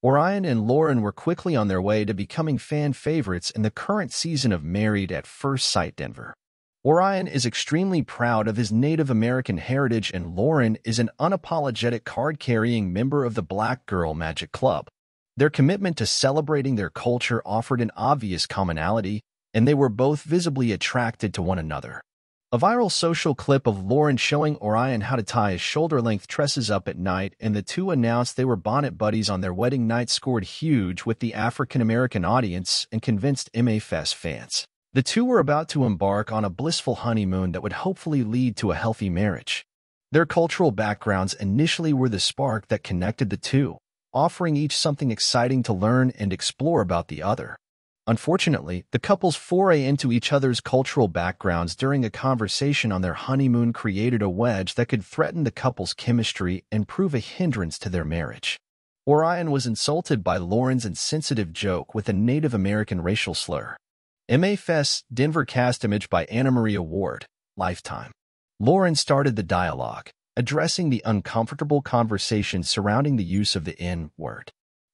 Orion and Lauren were quickly on their way to becoming fan favorites in the current season of Married at First Sight Denver. Orion is extremely proud of his Native American heritage, and Lauren is an unapologetic card-carrying member of the Black Girl Magic Club. Their commitment to celebrating their culture offered an obvious commonality, and they were both visibly attracted to one another. A viral social clip of Lauren showing Orion how to tie his shoulder-length tresses up at night, and the two announced they were bonnet buddies on their wedding night, scored huge with the African-American audience and convinced MAFS fans. The two were about to embark on a blissful honeymoon that would hopefully lead to a healthy marriage. Their cultural backgrounds initially were the spark that connected the two, offering each something exciting to learn and explore about the other. Unfortunately, the couple's foray into each other's cultural backgrounds during a conversation on their honeymoon created a wedge that could threaten the couple's chemistry and prove a hindrance to their marriage. Orion was insulted by Lauren's insensitive joke with a Native American racial slur. MAFS Denver cast image by Anna Maria Ward, Lifetime. Lauren started the dialogue, addressing the uncomfortable conversation surrounding the use of the N-word.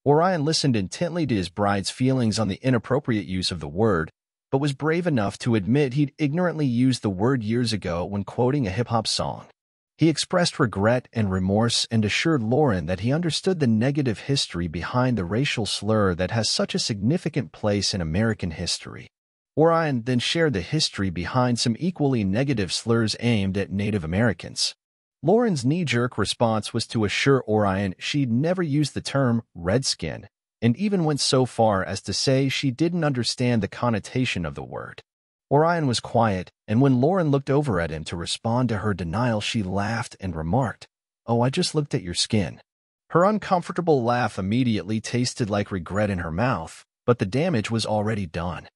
Orion listened intently to his bride's feelings on the inappropriate use of the word, but was brave enough to admit he'd ignorantly used the word years ago when quoting a hip-hop song. He expressed regret and remorse and assured Lauren that he understood the negative history behind the racial slur that has such a significant place in American history. Orion then shared the history behind some equally negative slurs aimed at Native Americans. Lauren's knee-jerk response was to assure Orion she'd never used the term redskin, and even went so far as to say she didn't understand the connotation of the word. Orion was quiet, and when Lauren looked over at him to respond to her denial, she laughed and remarked, "Oh, I just looked at your skin." Her uncomfortable laugh immediately tasted like regret in her mouth, but the damage was already done.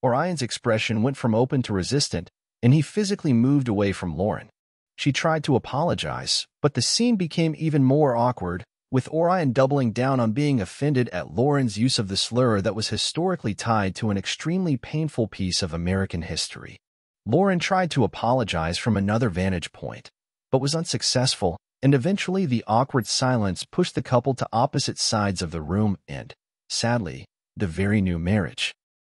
Orion's expression went from open to resistant, and he physically moved away from Lauren. She tried to apologize, but the scene became even more awkward, with Orion doubling down on being offended at Lauren's use of the slur that was historically tied to an extremely painful piece of American history. Lauren tried to apologize from another vantage point, but was unsuccessful, and eventually the awkward silence pushed the couple to opposite sides of the room and, sadly, the very new marriage.